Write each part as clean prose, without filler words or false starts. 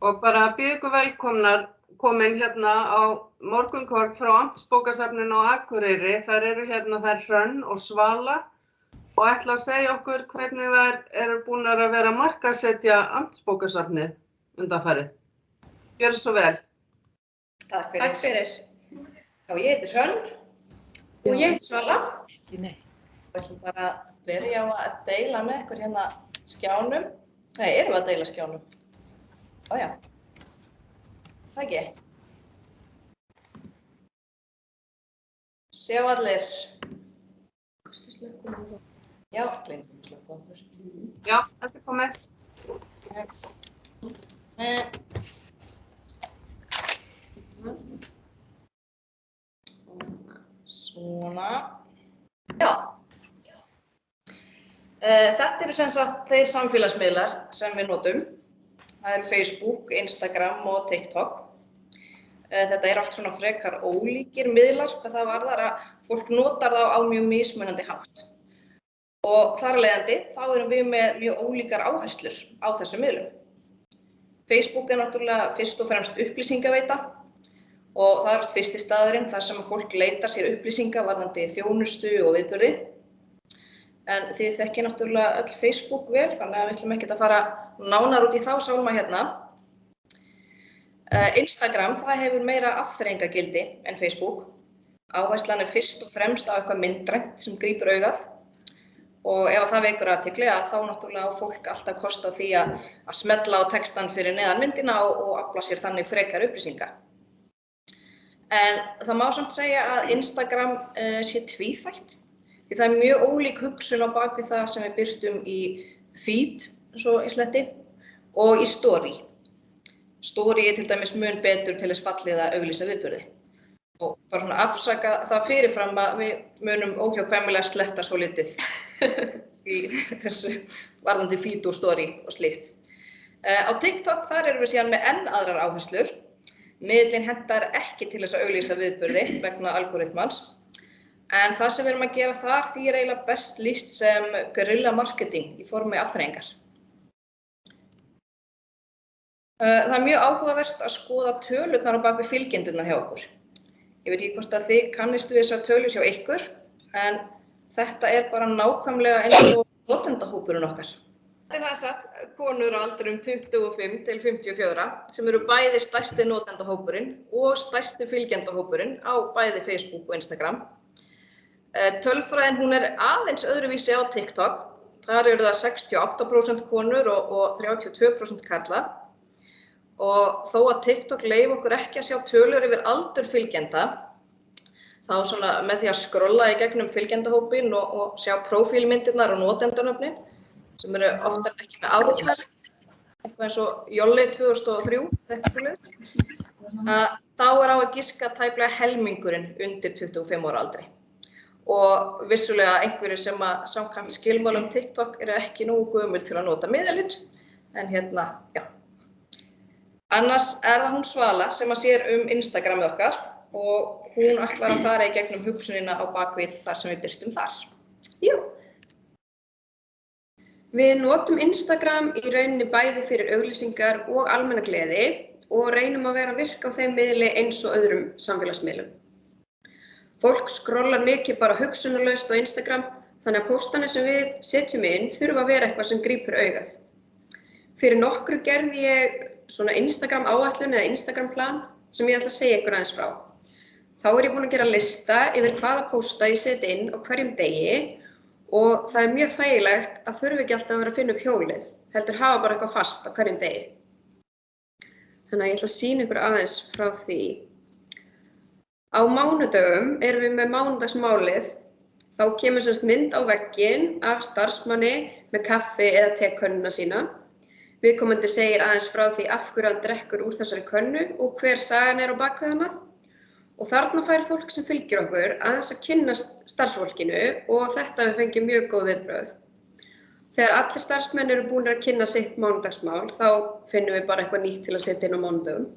og bara býð ykkur velkomnar komin hérna á morgunkorn frá Amtsbókasafninu á Akureyri. Þar eru hérna þær Hrönn og Svala og ætla að segja okkur hvernig þær eru búnar að vera að markaðssetja Amtsbókasafnið undanfarið. Gjörðu svo vel. Takk fyrir. Já, ég heiti Hrönn og ég heiti Svala. Við ætlum bara að byrja á að deila með ykkur hérna skjánum. Nei, erum við að deila skjánum? Já. Það ekki. Sjá allir. Já, gleymdum að slökkva okkur. Já, þetta er komið. Svona. Já. Þetta eru sem sagt þeir samfélagsmiðlar sem við notum. Það eru Facebook, Instagram og TikTok. Þetta er allt svona frekar ólíkir miðlar hvað það varðar að fólk notar þá á mjög mismunandi hátt. Og þar af leiðandi þá erum við með mjög ólíkar áherslur á þessum miðlum. Facebook er náttúrulega fyrst og fremst upplýsingaveita og það er fyrsti staðurinn þar sem fólk leitar sér upplýsinga varðandi þjónustu og viðburði. En þið þekkið náttúrulega öll Facebook vel, þannig að við ætlum ekkert að fara nánar út í þá sálma hérna. Instagram, það hefur meira afþreyingagildi en Facebook. Áherslan er fyrst og fremst á eitthvað myndrænt sem grípur augað. Og ef það vekur athygli þá náttúrulega á fólk alltaf kost á því að smella á textann fyrir neðan myndina og afla sér þannig frekar upplýsinga. En það má samt segja að Instagram sé tvíþætt. Því það er mjög ólík hugsun á bak við það sem við birtum í feed, svo í sletti, og í story. Story er til dæmis mun betur til þess fallið að auglýsa viðburði. Og bara svona afsaka það fyrirfram að við munum óhjákvæmilega sletta svo litið í þessu varðandi feed og story og slíkt. Á TikTok þar erum við síðan með enn aðrar áherslur. Miðillinn hentar ekki til þess að auglýsa viðburði vegna algoritmans. En það sem við erum að gera þar því er eiginlega best lýst sem guerrilla marketing í formi afþreyingar. Það er mjög áhugavert að skoða tölurnar á bak við fylgjendurnar hjá okkur. Ég veit ekki hvort að þið kannistu við þessar tölur hjá ykkur, en þetta er bara nákvæmlega eins og notendahópurinn okkar. Þetta er þessar konur á aldrinum 25 til 54 sem eru bæði stærsti notendahópurinn og stærsti fylgjendahópurinn á bæði Facebook og Instagram. Tölfræðin hún er aðeins öðruvísi á TikTok. Þar eru það 68% konur og 32% karla. Og þó að TikTok leyfi okkur ekki að sjá tölur yfir aldur fylgjenda, þá svona með því að skrolla í gegnum fylgjendahópinn og sjá prófílmyndirnar og notendanöfnin, sem eru oftar ekki með ártal, eitthvað eins og Jolli 2003, þá er á að giska tæplega helmingurinn undir 25 ára aldri. Og vissulega einhverjir sem að samkvæmt skilmálum TikTok eru ekki nógu gömul til að nota miðilinn, en hérna, já. Annars er það hún Svala sem að sér Instagramið okkar og hún ætlar að fara í gegnum hugsunina á bakvið það sem við birtum þar. Jú. Við notum Instagram í rauninni bæði fyrir auglýsingar og almenna gleði og reynum að vera virk á þeim miðli eins og öðrum samfélagsmiðlum. Fólk skrollar mikið bara hugsunarlaust á Instagram, þannig að póstanir sem við setjum inn þurfa að vera eitthvað sem grípur augað. Fyrir nokkru gerði ég svona Instagram áætlun eða Instagram plan sem ég ætla að segja ykkur aðeins frá. Þá er ég búin að gera lista yfir hvaða pósta ég seti inn á hverjum degi og það er mjög þægilegt að þurfi ekki alltaf að vera að finna upp hjólið, heldur hafa bara eitthvað fast á hverjum degi. Þannig að ég ætla að sýna ykkur aðeins frá því. Á mánudögum erum við með mánudagsmálið. Þá kemur semst mynd á vegginn af starfsmanni með kaffi eða tekönnuna sína. Viðkomandi segir aðeins frá því af hverju hann drekkur úr þessari könnu og hver sagan er á bak við hana. Og þarna fær fólk sem fylgir okkur aðeins að kynnast starfsfólkinu og þetta við fengið mjög góð viðbrögð. Þegar allir starfsmenn eru búin að kynna sitt mánudagsmál, þá finnum við bara eitthvað nýtt til að setja inn á mánudögum.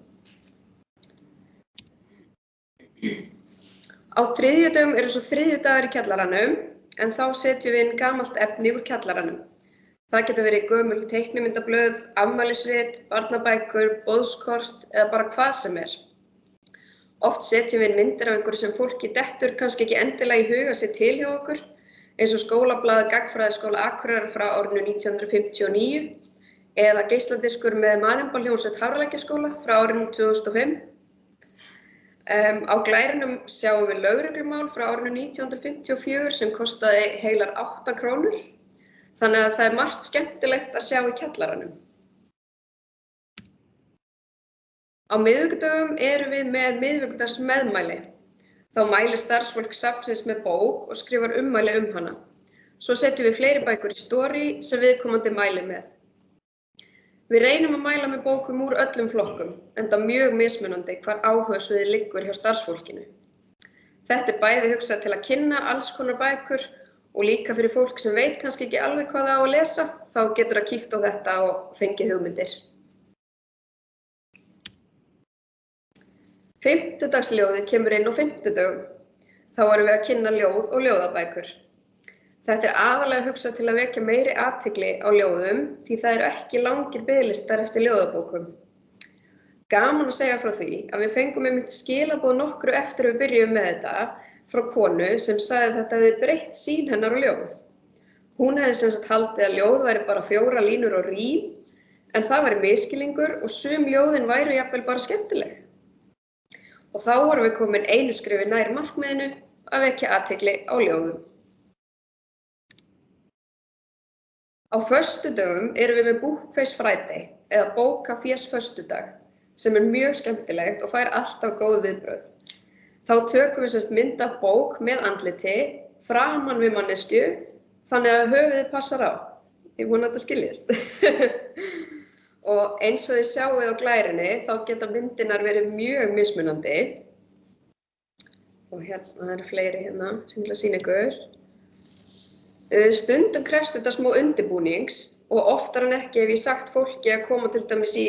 Á þriðjudögum eru svo þriðjudagur í kjallaranum, en þá setjum við inn gamalt efni úr kjallaranum. Það geta verið gömul teiknimyndablöð, afmælisrit, barnabækur, boðskort eða bara hvað sem er. Oft setjum við inn myndir af einhverju sem fólki dettur kannski ekki endilega í huga sér til hjá okkur, eins og skólablaðið Gagnfræðaskóla Akureyrar frá árinu 1959 eða geisladiskur með Marienbál-hljómsveit Hafralækjarskóla frá árinu 2005. Á glærunum sjáum við lögreglumál frá árinu 1954 sem kostaði heilar 8 krónur, þannig að það er margt skemmtilegt að sjá í kjallaranum. Á miðvikudögum erum við með miðvikudagsmeðmæli. Þá mælir starfsfólk safnsins með bók og skrifar ummæli hana. Svo setjum við fleiri bækur í story sem viðkomandi mælir með. Við reynum að mæla með bókum úr öllum flokkum, enda mjög mismunandi hvar áhugasviðið liggur hjá starfsfólkinu. Þetta er bæði hugsað til að kynna alls konar bækur og líka fyrir fólk sem veit kannski ekki alveg hvað það á að lesa, þá getur það kíkt á þetta og fengið hugmyndir. Fimmtudagsljóðið kemur inn á fimmtudögum. Þá erum við að kynna ljóð og ljóðabækur. Þetta er aðalega hugsað til að vekja meiri athygli á ljóðum því það eru ekki langir biðlistar eftir ljóðabókum. Gaman að segja frá því að við fengum einmitt skilaboð nokkru eftir við byrjuðum með þetta frá konu sem sagði að þetta hefði breytt sýn hennar á ljóð. Hún hefði sem sagt haldið að ljóð væri bara 4 línur og rím, en það væri misskilningur og sum ljóðin væru jafnvel bara skemmtileg. Og þá vorum við komin einu skrefi nær markmiðinu að vekja athygli á ljóðum. Á föstudögum erum við með Bookface Friday eða bókafés föstudag sem er mjög skemmtilegt og fær alltaf góð viðbrögð. Þá tökum við semst mynd af bók með andliti framan við manneskju þannig að höfuðið passar á. Ég vona að þetta skiljist. Og eins og þið sjáið á glærunni þá geta myndirnar verið mjög mismunandi. Og hérna eru fleiri hérna sem ég ætla að sýna ykkur. Stundum krefst þetta smá undirbúnings og oftar en ekki hef ég sagt fólki að koma til dæmis í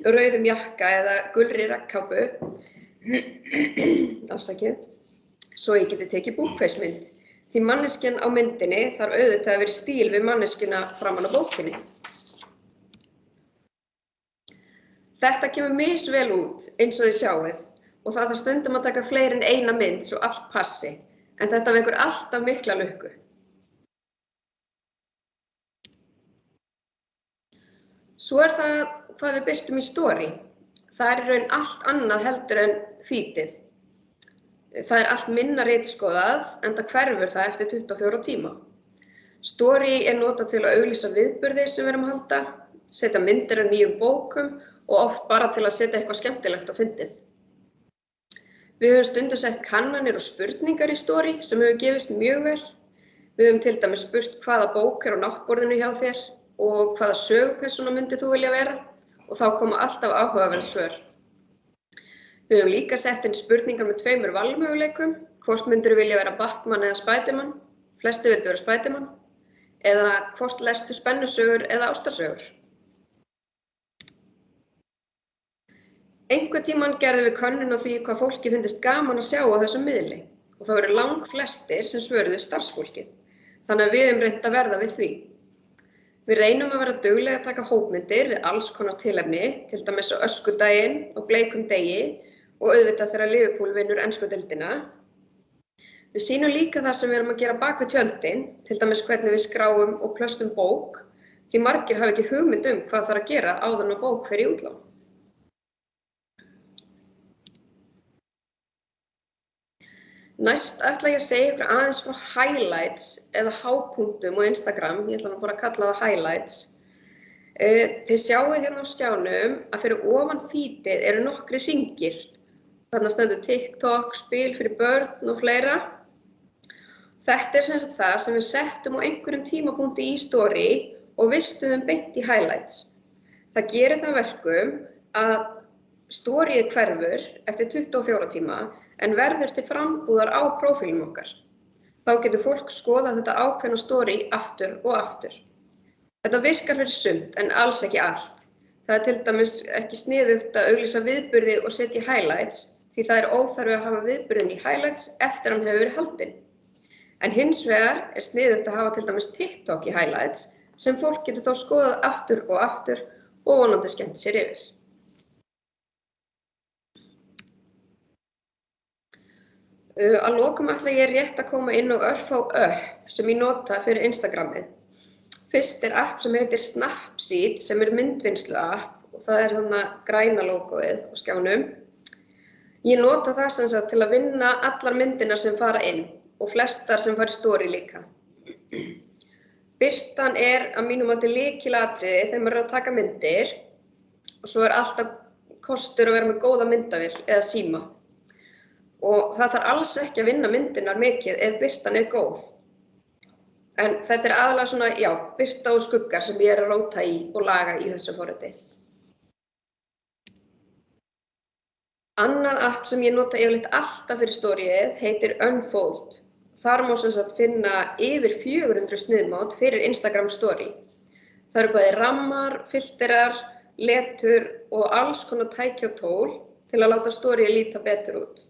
rauðum jakka eða gulri regnkápu, afsakið, svo ég geti tekið Bookface mynd. Því manneskjan á myndinni þarf auðvitað að vera í stíl við manneskjuna framan á bókinni. Þetta kemur misvel út eins og þið sjáið og það þarf stundum að taka fleiri en eina mynd svo allt passi. En þetta vekur alltaf mikla lukku. Svo er það hvað við birtum í story. Það er í raun allt annað heldur en feedið. Það er allt minna ritskoðað, enda hverfur það eftir 24 tíma. Story er notað til að auglýsa viðburði sem við erum að halda, setja myndir af nýjum bókum og oft bara til að setja eitthvað skemmtilegt á fyndið. Við höfum stundum sett kannanir og spurningar í story sem hefur gefist mjög vel. Við höfum til dæmis spurt hvaða bók er á náttborðinu hjá þér og hvaða sögupersóna myndir þú vilja vera og þá koma alltaf áhugaverð svör. Við höfum líka sett inn spurningar með 2 valmöguleikum, hvort myndir þú vilja vera Batman eða Spiderman, flestir vildu vera Spiderman, eða hvort lestu spennusögur eða ástarsögur. Einhvern tímann gerðum við könnun á því hvað fólki finnst gaman að sjá á þessum miðli og það voru langflestir sem svöruðu starfsfólkið, þannig að við höfum reynt að verða við því. Við reynum að vera dugleg að taka hópmyndir við alls konar tilefni, til dæmis á öskudaginn og bleikum degi og auðvitað þegar Liverpool vinnur ensku deildina. Við sýnum líka það sem við erum að gera bak við tjöldin, til dæmis hvernig við skráum og plöstum bók, því margir hafa ekki hugmynd hvað þarf að gera áður en að bók fer í útlán. Næst ætla ég að segja ykkur aðeins frá highlights eða hápunktum á Instagram, ég ætla bara að kalla það highlights. Þið sjáið hérna á skjánum að fyrir ofan feedið eru nokkrir hringir. Þarna stendur TikTok, spil fyrir börn og fleira. Þetta er sem sagt það sem við settum á einhverjum tímapunkti í story og vistuðum beint í highlights. Það gerir það verkum að storyið hverfur eftir 24 tíma en verður til frambúðar á prófílum okkar. Þá getur fólk skoðað þetta ákveðna story aftur og aftur. Þetta virkar fyrir sumt en alls ekki allt. Það er til dæmis ekki sniðugt að auglýsa viðburði og setja í highlights því það er óþarfi að hafa viðburðin í highlights eftir hann hefur verið haldinn. En hins vegar er sniðugt að hafa til dæmis TikTok í highlights sem fólk getur þá skoðað aftur og vonandi skemmt sér yfir. Að lokum ætla ég rétt að koma inn á örfá app sem ég nota fyrir Instagramið. Fyrst app sem heitir Snapseed sem myndvinnslu app og það þarna græna logoið á skjánum. Ég nota það sem sagt til að vinna allar myndirnar sem fara inn og flestar sem fara í story líka. Birtan að mínum mati lykilatriði þegar maður að taka myndir og svo alltaf kostur að vera með góða myndavél eða síma. Og það þarf alls ekki að vinna myndirnar mikið ef birtan góð. En þetta aðalega svona, birta og skuggar sem ég að róta í og laga í þessu forriti. Annað app sem ég nota yfirleitt alltaf fyrir storyið heitir Unfold. Þar má sem sagt finna yfir 400 sniðmát fyrir Instagram story. Það eru bæði rammar, filterar, letur og alls konar tæki og tól til að láta storyið líta betur út.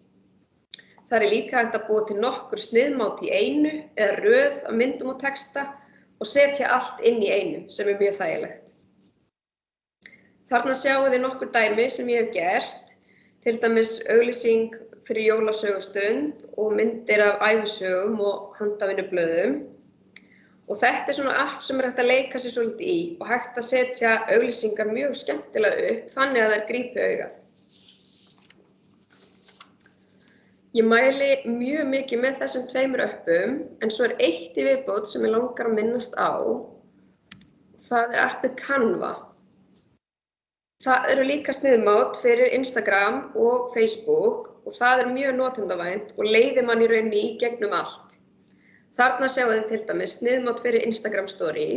Það líka hægt að búa til nokkur sniðmát í einu eða röð af myndum og texta og setja allt inn í einu sem mjög þægilegt. Þarna sjáum þið nokkur dæmi sem ég hef gert, til dæmis auglýsing fyrir jólasögustund og myndir af ævisögum og handavinnublöðum. Og þetta svona app sem hægt að leika sér svolítið í og hægt að setja auglýsingar mjög skemmtilega upp þannig að þær grípi augað. Ég mæli mjög mikið með þessum tveimur appum, en svo eitt í viðbót sem ég langar að minnast á. Það appið Canva. Það eru líka sniðmát fyrir Instagram og Facebook og það mjög notendavænt og leiðir mann í rauninni í gegnum allt. Þarna sjáum þið til dæmis sniðmát fyrir Instagram story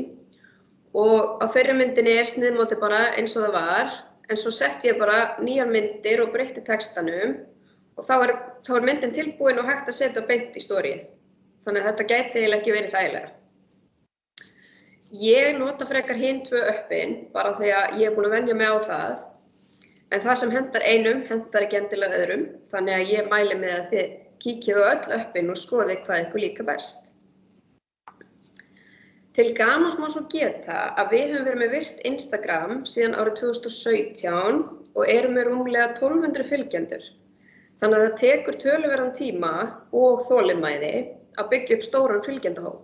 og á fyrri myndinni sniðmáti bara eins og það var, en svo sett ég bara nýjar myndir og breytti textanum. Og þá myndin tilbúin og hægt að setja beint í storyið. Þannig að þetta gæti eiginlega ekki verið þægilegra. Ég nota frekar hin tvö appin bara þegar ég búin að venja mig á það. En það sem hendar einum, hendar ekki endilega öðrum. Þannig að ég mæli með að þið kíkið á öll appin og skoðið hvað ykkur líka best. Til gamans má svo geta að við höfum verið með virkt Instagram síðan árið 2017 og erum með rúmlega 1200 fylgjendur. Þannig að það tekur töluverðan tíma og þolinmæði að byggja upp stóran fylgjendahóp.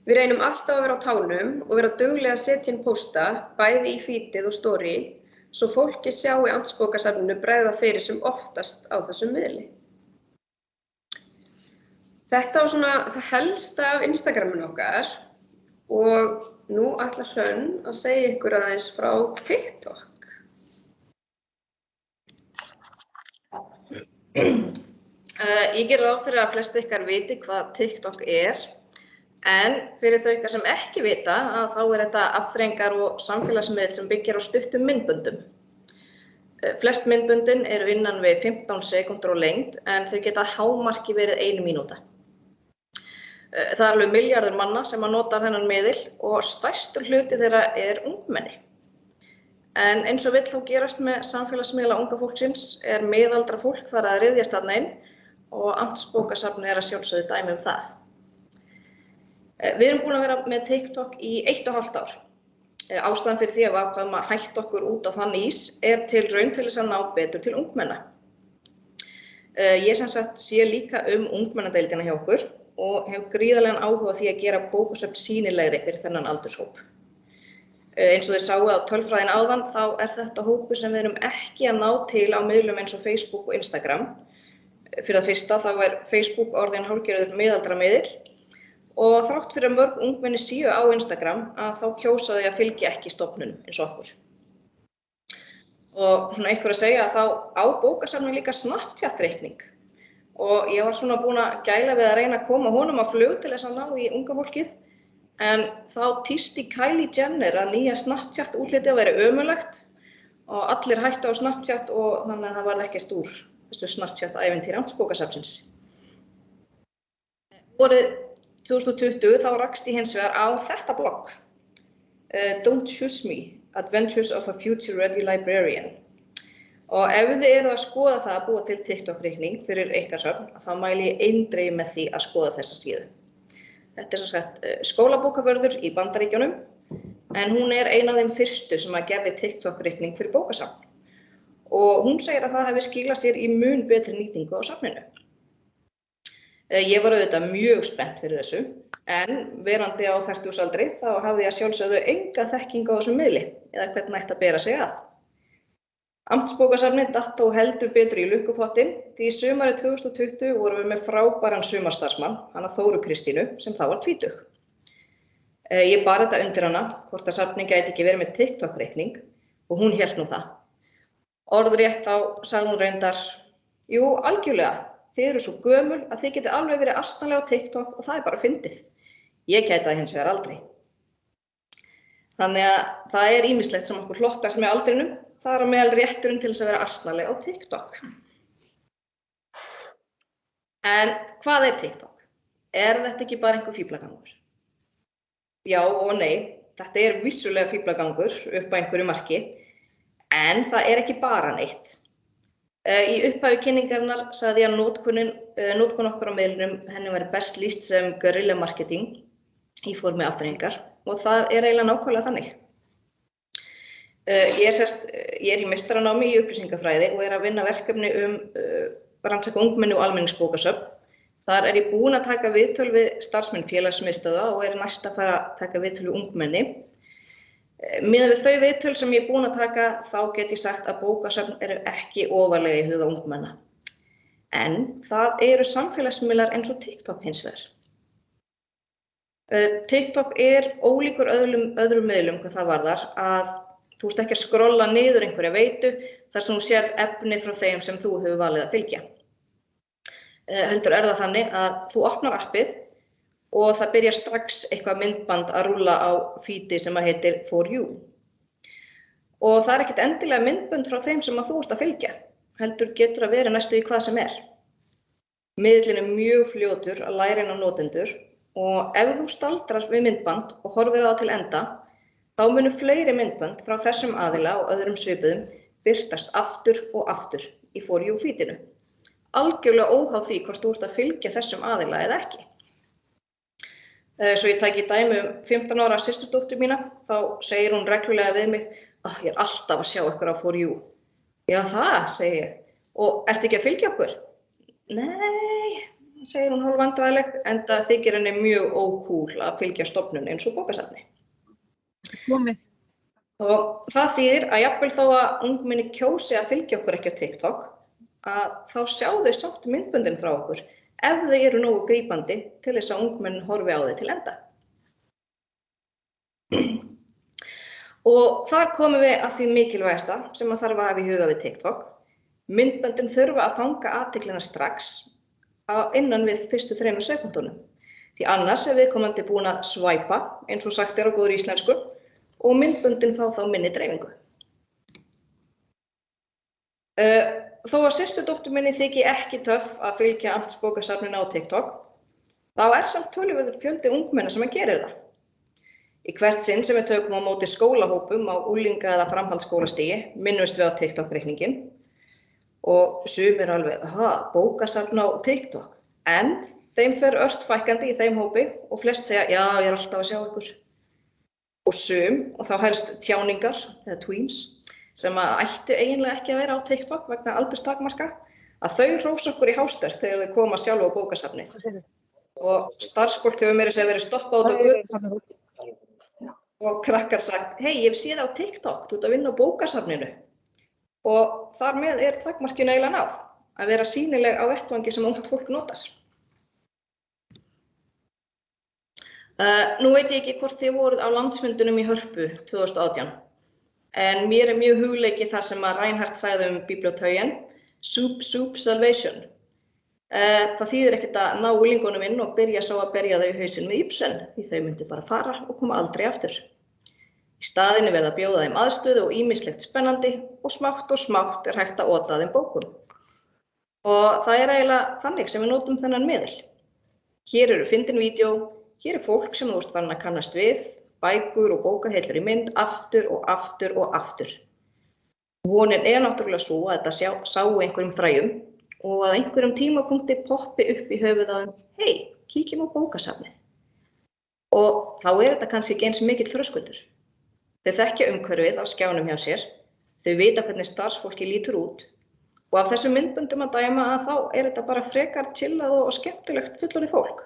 Við reynum alltaf að vera á tánum og vera duglega að setja inn pósta, bæði í feedið og story, svo fólki sjá í Amtsbókasafninu bregða fyrir sem oftast á þessum miðli. Þetta var svona það helsta af Instagraminu okkar og nú ætlar Hrönn að segja ykkur aðeins frá TikTok. Ég geri ráð fyrir að flest ykkar viti hvað TikTok en fyrir þau ykkar sem ekki vita þá þetta afþreyingar- og samfélagsmiðill sem byggir á stuttum myndböndum. Flest myndböndin eru innan við 15 sekúndur á lengd en þau geta að hámarki verið 1 mínúta. Það alveg milljarður manna sem að nota þennan miðil og stærstur hluti þeirra ungmenni. En eins og vill þá gerast með samfélagsmiðla unga fólksins miðaldra fólk þar að ryðjast þarna inn og Amtsbókasafnið að sjálfsögðu dæmi það. Við erum búin að vera með TikTok í 1,5 ár. Ástæðan fyrir því að við ákváðum að hætta okkur út á þann ís tilraun til þess að ná betur til ungmenna. Ég sem sagt sé líka ungmennadeildina hjá okkur og hef gríðarlegan áhuga á því að gera bókasöfn sýnilegri fyrir þennan aldurshóp. Eins og þið sáu á tölfræðin áðan þá þetta hópur sem við erum ekki að ná til á miðlum eins og Facebook og Instagram. Fyrir það fyrsta þá Facebook orðinn hálfgerður miðaldra miðill og þrátt fyrir að mörg ungmenni séu á Instagram þá kjósa þau að fylgja ekki stofnunum eins og okkur. Og svona einhver að segja að þá á bókasafnið líka Snapchat-reikning og ég var svona búin að gæla við að reyna að koma honum á flug til þess að ná í unga fólkið. En þá tísti Kylie Jenner að nýja Snapchat útlitið væri ömurlegt og allir hættu á Snapchat og þannig að það varð ekkert úr þessu Snapchat-ævintýri Amtsbókasafnsins. Árið 2020 þá rakst ég hins vegar á þetta blogg, Don't Choose Me, Adventures of a Future Ready Librarian. Og ef þið eruð að skoða það að búa til TikTok-reikning fyrir ykkar söfn, þá mæli ég eindregið með því að skoða þessa síðu. Þetta er sem sagt skólabókavörður í Bandaríkjunum, en hún er ein af þeim fyrstu sem að gerði TikTok-reikning fyrir bókasafn. Og hún segir að það hefði skilað sér í mun betri nýtingu á safninu. Ég var auðvitað mjög spennt fyrir þessu, en verandi á fertugsaldri þá hafði ég að sjálfsögðu enga þekkingu á þessum miðli eða hvernig ætti að bera sig að. Amtsbókasafnið datt þó heldur betur í lukkupottin því í sumarið 2020 vorum við með frábæran sumarstarfsmann, hana Þóru Kristínu, sem þá var 20. Ég bar þetta undir hana, hvort að safnið gæti ekki verið með TikTok-reikning og hún hélt nú það. Orðrétt þá sagði hún reyndar, jú, algjörlega, þið eru svo gömul að þið getið alveg verið asnalega á TikTok og það er bara fyndið. Ég gæti það hins vegar aldrei. Þannig að það er ýmislegt sem okkur hlokkast með aldrinum, það er á meðal rétturinn til þess að vera asnalega á TikTok. En hvað er TikTok? Er þetta ekki bara einhver fíflagangur? Já og nei, þetta er vissulega fíflagangur upp að einhverju marki, en það er ekki bara neitt. Í upphafi kynningarinnar sagði ég að notkun okkar á miðlunum henni væri best lýst sem guerrilla marketing í formi afþreyingar og það er eiginlega nákvæmlega þannig. Ég er í meistaranámi í upplýsingafræði og er að vinna verkefni rannsaka ungmenni og almenningsbókasöfn. Þar er ég búin að taka viðtöl við starfsmenn félagsmiðstöðva og er næst að fara að taka viðtöl við ungmenni. Miðað við þau viðtöl sem ég er búin að taka þá get ég sagt að bókasöfn eru ekki ofarlega í huga ungmenna. En það eru samfélagsmiðlar eins og TikTok hins vegar. TikTok er ólíkur öðrum miðlum hvað það varðar að þú ert ekki að skrolla niður einhverja veitu þar sem þú sérð efni frá þeim sem þú hefur valið að fylgja. Heldur er það þannig að þú opnar appið og það byrjar strax eitthvað myndband að rúlla á feedi sem að heitir For You. Og það er ekkert endilega myndband frá þeim sem að þú ert að fylgja, heldur getur að vera næstu í hvað sem er. Miðillinn er mjög fljótur að læra inn á notendur og ef þú staldrar við myndband og horfir á það til enda, þá munu fleiri myndband frá þessum aðila og öðrum svipuðum birtast aftur og aftur í For You feedinu. Algjörlega óháð því hvort þú ert að fylgja þessum aðila eða ekki. Svo ég tæki dæmi 15 ára systurdóttur mína, þá segir hún reglulega við mig, ég er alltaf að sjá ykkur á For You. Já það, segi ég. Og ertu ekki að fylgja okkur? Nei, segir hún hálfvandræðileg, enda þykir henni mjög ókúl að fylgja stofnun eins og bókasafni. Og það þýðir að jafnvel þó að ungmenni kjósi að fylgja okkur ekki á TikTok, að þá sjá þau samt myndböndin frá okkur ef þau eru nógu grípandi til þess að ungmennin horfi á þau til enda. Og þar komum við að því mikilvægasta sem að þarf að hafa í huga við TikTok. Myndböndin þurfa að fanga athyglina strax innan við fyrstu 3 sekúndunum. Því annars er viðkomandi búin að svæpa, eins og sagt er á góðri íslensku, og myndböndin fá þá minni dreifingu. Þó að systurdóttur minni þyki ekki töff að fylgja amtsbókasafninu á TikTok, þá er samt töluverður fjöldi ungmenna sem að gerir það. Í hvert sinn sem við tökum á móti skólahópum á unglinga- eða framhaldsskólastigi minnumst við á TikTok-reikningin og sumir alveg, bókasafn á TikTok, en þeim fer ört fækkandi í þeim hópi og flest segja, já, ég er alltaf að sjá ykkur. Og og þá helst tjáningar, eða tweens, sem að ættu eiginlega ekki að vera á TikTok vegna aldurstakmarka, að þau hrósa okkur í hástert þegar þau koma sjálf á bókasafnið. Og starfsfólk hefur meira segja verið stoppað út á götu og krakkar sagt, hei, ég hef séð á TikTok, þú ert að vinna á bókasafninu. Og þar með er takmarkinu eiginlega náð, að vera sýnileg á vettvangi sem ungt fólk notar. Nú veit ég ekki hvort þið voruð á landsfundunum í Hörpu 2018. En mér er mjög hugleikið það sem að Reinhardt sagði biblíótaugen, soup, salvation. Það þýðir ekkert að ná unglingunum inn og byrja svo að berja þau í hausinn með Ibsen, því þau myndu bara fara og koma aldrei aftur. Í staðinni verða að bjóða þeim aðstöðu og ýmislegt spennandi og smátt er hægt að ota þeim bókum. Og það er eiginlega þannig sem við notum þennan miðil. Hér eru fyndin vídeó, hér er fólk sem þú ert farin að kannast við, bækur og bókaheillur í mynd aftur og aftur og aftur. Vonin er náttúrulega svo að þetta sáu einhverjum fræjum og að einhverjum tímapunkti poppi upp í höfuð á þeim, hei, kíkjum á bókasafnið. og þá þetta kannski ekki eins mikill þröskuldur. Þau þekkja umhverfið á skjánum hjá sér, þau vita hvernig starfsfólki lítur út og af þessum myndböndum að dæma að þá þetta bara frekar chillað og skemmtilegt fullorðið fólk.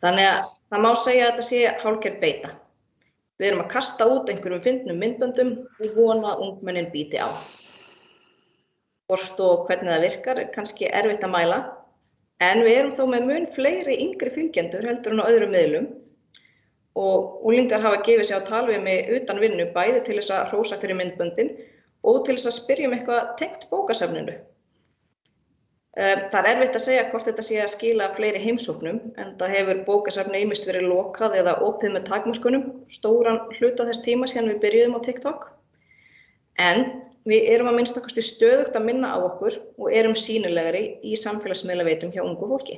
Þannig að það má segja að þetta sé hálfgerð beita. Við erum að kasta út einhverjum fyndnum myndböndum og vona að ungmennin bíti á. Hvort og hvernig það virkar kannski erfitt að mæla, en við erum þó með mun fleiri yngri fylgjendur heldur en á öðrum miðlum og unglingar hafa gefið sig á tal við mig utan vinnu bæði til þess að hrósa fyrir myndböndin og til þess að spyrja eitthvað tengt bókasafninu. Það erfitt að segja hvort þetta sé að skila fleiri heimsóknum, en það hefur bókasafnið ýmist verið lokað eða opið með takmörkunum, stóran hluta þess tíma síðan við byrjuðum á TikTok. En við erum að minnsta kosti stöðugt að minna á okkur og erum sýnilegri í samfélagsmiðlaveitum hjá ungu fólki.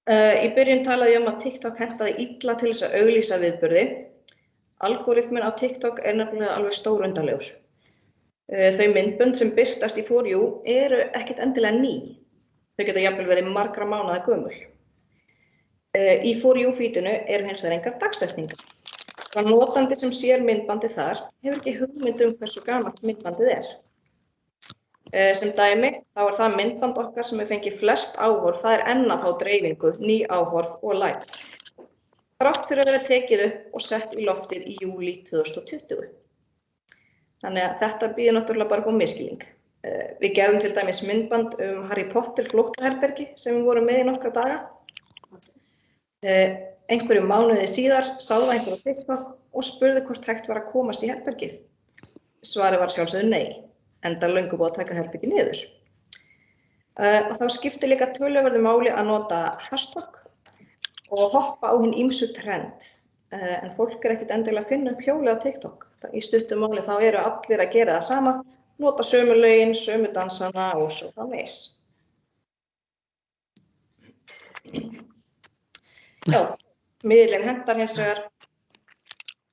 Í byrjun talaði ég að TikTok hentaði illa til þess að auglýsa viðburði. Algoritminn á TikTok nefnilega alveg stórundarlegur. Þau myndbönd sem birtast í For You eru ekkert endilega ný. Þau geta jafnvel verið margra mánaða gömul. Í For You feedinu eru hins vegar engar dagsetningar. Það notandi sem sér myndbandið þar hefur ekki hugmynd hversu gamalt myndbandið er. Sem dæmi, þá það myndband okkar sem hefur fengið flest áhorf, það enn að fá dreifingu, ný áhorf og like. Þrátt fyrir að vera tekið upp og sett í loftið í júlí 2020. Þannig að þetta býður náttúrulega bara upp á misskilning. Við gerðum til dæmis myndband Harry Potter flóttaherbergi sem við vorum með í nokkra daga. Einhverjum mánuði síðar sá það einhver á TikTok og spurði hvort hægt var að komast í herbergið. Svarið var sjálfsögðu nei, enda löngu búið að taka herbergið niður. Og þá skiptir líka töluverðu máli að nota hashtag og hoppa á hinn ýmsu trend. En fólk ekkert endilega að finna upp hjólið á TikTok. Í stuttu máli þá eru allir að gera það sama, nota sömu lögin, sömu dansana og svo framvegis. Já, miðillinn hentar hins vegar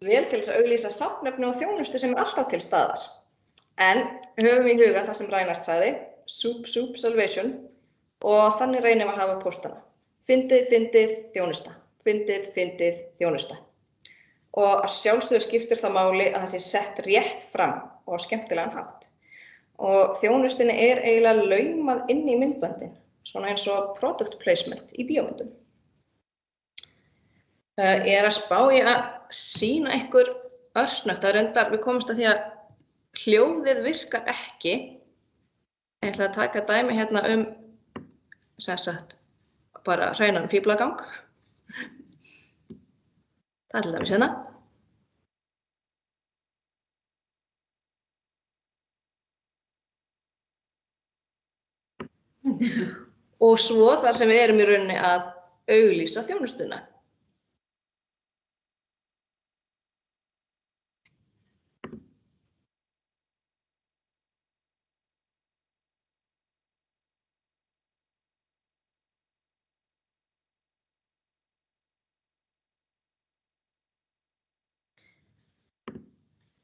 vel til þess að auglýsa safnefni og þjónustu sem alltaf til staðar. En höfum í huga það sem Reinhard sagði, soup, salvation, og þannig reynum að hafa póstana. Fyndið, þjónusta. Fyndið, þjónusta. Og að sjálfsögðu skiptir það máli að það sé sett rétt fram og á skemmtilegan hátt. Og þjónustinni eiginlega laumað inn í myndböndin, svona eins og product placement í bíómyndum. Ég að spá í að sýna ykkur örsnögt, það reyndar við komumst að því að hljóðið virkar ekki. Ég ætla að taka dæmi hérna sem sagt, bara hreinan fíflagang. Það til dæmis hérna. Og svo þar sem við erum í rauninni að auglýsa þjónustuna.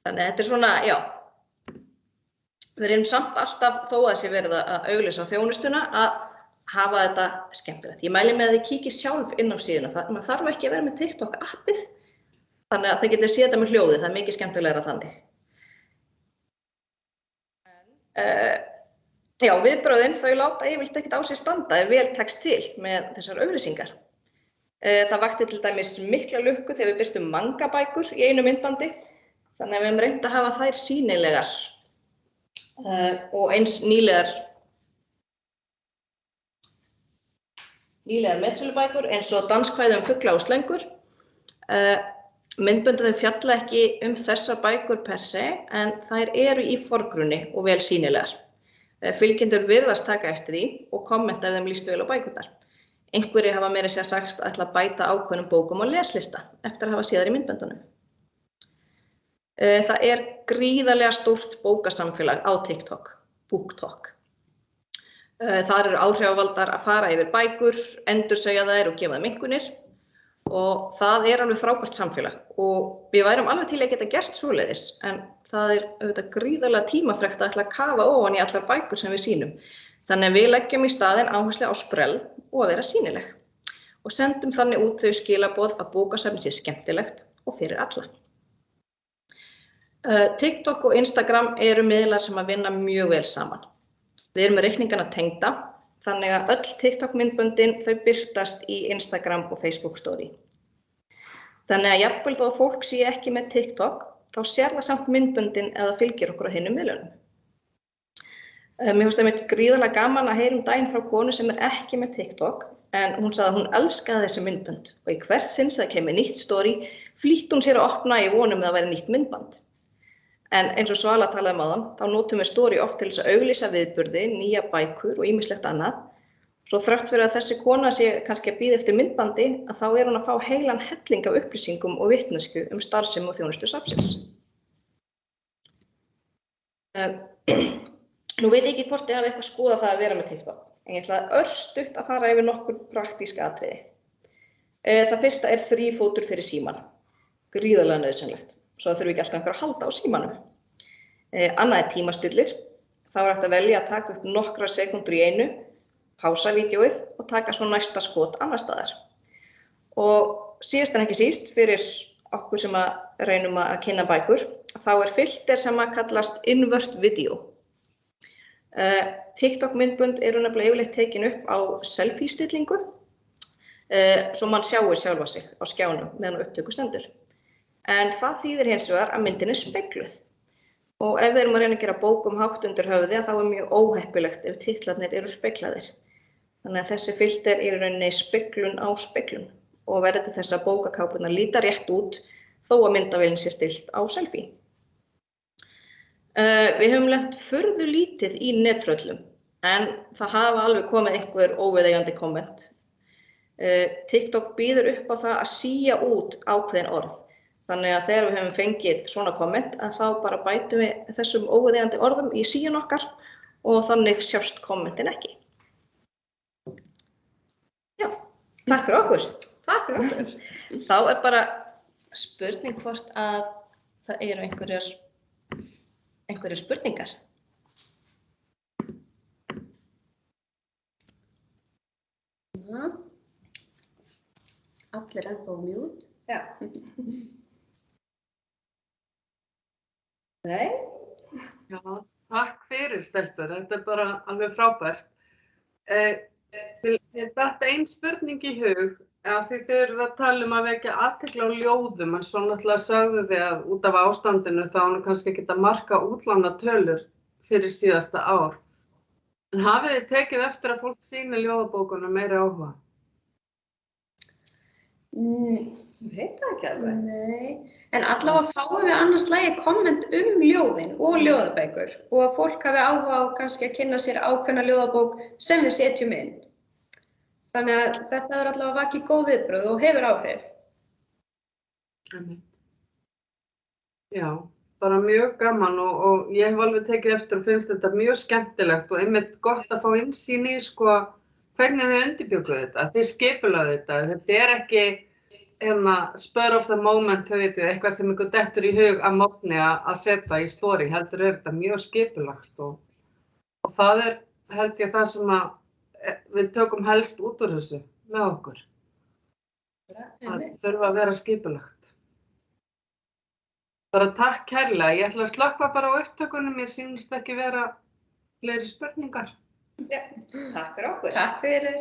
Þannig að þetta svona, já, við erum samt alltaf þó að sé verið að auglýsa þjónustuna að hafa þetta skemmtilegt. Ég mæli með að þið kíkið sjálf inn á síðuna. Maður þarf ekki að vera með TikTok appið, þannig að þið getið séð þetta með hljóðið, það er mikið skemmtilegra þannig. Já, viðbrögðin þau láta yfirleitt ekkert á sig standa ef vel tekst til með þessar auglýsingar. Það vakti til dæmis mikla lukku þegar við birtum mangabækur í einu myndbandi. Þannig að við höfum reynt að hafa þær sýnilegar og eins nýlegar metsölubækur eins og danskvæði fugla og slöngur. Myndböndin fjalla ekki þessar bækur per se, en þær eru í forgrunni og vel sýnilegar. Fylgjendur virðast taka eftir því og kommenta ef þeim líst vel á bækurnar. Einhverjir hafa meira sér sagt að ætla að bæta ákveðnum bókum á leslista eftir að hafa séð þær í myndböndunum. Það er gríðarlega stórt bókasamfélag á TikTok, BookTok. Þar eru áhrifavaldar að fara yfir bækur, endursegja þær og gefa þeim einkunnir og það er alveg frábært samfélag og við værum alveg til að geta gert svoleiðis en það er auðvitað gríðarlega tímafrekt að ætla að kafa ofan í allar bækur sem við sýnum. Þannig að við leggjum í staðinn áherslu á sprell og að vera sýnileg. og sendum þannig út þau skilaboð að bókasafnið sé skemmtilegt og fyrir alla. TikTok og Instagram eru miðlar sem að vinna mjög vel saman. Við erum með reikningana tengda, þannig að öll TikTok-myndböndin þau birtast í Instagram og Facebook story. Þannig að jafnvel þó að fólk sé ekki með TikTok, þá sér það samt myndböndin ef það fylgir okkur á hinum miðlunum. Mér finnst það gríðarlega gaman að heyra daginn frá konu sem ekki með TikTok, en hún sagði að hún elskaði þessi myndbönd og í hvert sinn sem það kemur nýtt story, flýtti hún sér að opna í vonum að það væri nýtt myndband. En eins og Svala talaði áðan, þá notum við story oft til þess að auglýsa viðburði, nýja bækur og ýmislegt annað. Svo þrátt fyrir að þessi kona sé kannski að bíða eftir myndbandi, að þá hún að fá heilan helling af upplýsingum og vitneskju starfsemi og þjónustu safnsins. Nú veit ég ekki hvort ég hafi eitthvað skoðað það að vera með TikTok, en ég ætla örstutt að fara yfir nokkur praktísk atriði. Það fyrsta er þrífótur fyrir símann, gríðarlega nauðsynlegt, svo þurfi ekki alltaf einhver að halda á símanum. Annað er tímastillir, þá hægt að velja að taka upp nokkra sekúndur í einu, pása vídeóið og taka svo næsta skot annars staðar. Og síðast en ekki síst, fyrir okkur sem að reynum að kynna bækur, þá er filter sem að kallast invert video. TikTok-myndbönd eru nefnilega yfirleitt tekin upp á selfie-stillingu, svo mann sjáir sjálfa sig á skjánum meðan upptöku stendur. En það þýðir hins vegar að myndin er spegluð. Og ef við erum að reyna að gera bókum hátt undir höfði, þá er mjög óheppilegt ef titlarnir eru speglaðir. Þannig að þessi filter er í rauninni speglun á speglun og verður til þess að bókakápurnar líta rétt út þó að myndavélin sé stillt á selfie. Við höfum lent furðu lítið í nettröllum, en það hafa alveg komið einhver óviðeigandi komment. TikTok býður upp á það að sía út ákveðin orð. Þannig að þegar við höfum fengið svona komment, að þá bara bætum við þessum óviðeigandi orðum í síun okkar og þannig sjást kommentin ekki. Já, takk fyrir okkur. Takk fyrir okkur. Þá er bara spurning hvort að það eru einhverjar spurningar. Já. Allir ennþá á mute. Já. Nei? Já, takk fyrir stelpur, þetta er bara alveg frábært. Þetta ein spurning í hug, að þið eruð að tala að vekja athygli á ljóðum, en svo náttúrulega sögðu þið að út af ástandinu þá kannski ekki að marka útlána tölur fyrir síðasta ár. En hafið þið tekið eftir að fólk sýni ljóðabókunum meiri áhuga? Ég veit það ekki alveg. Nei, en allavega fáum við annars slagi komment ljóðin og ljóðabækur og að fólk hafi áhuga á kannski að kynna sér ákveðna ljóðabók sem við setjum inn. Þannig að þetta er allavega vakið góð viðbrögð og hefur áhrif. Já, bara mjög gaman og ég hef alveg tekið eftir og finnst þetta mjög skemmtilegt og einmitt gott að fá innsýn í hvernig þið undirbjugguð þetta, þið skipulagið þetta. Þetta er ekki spur of the moment, eitthvað sem ykkur dettur í hug að morgni að setja í story, heldur er þetta mjög skipulagt og það er held ég það sem við tökum helst út úr þessu með okkur. Það þurfa að vera skipulagt. Bara takk kærlega, ég ætla að slökkva bara á upptökunum, mér sýnist ekki vera fleiri spurningar. Já, takk fyrir okkur. Takk fyrir.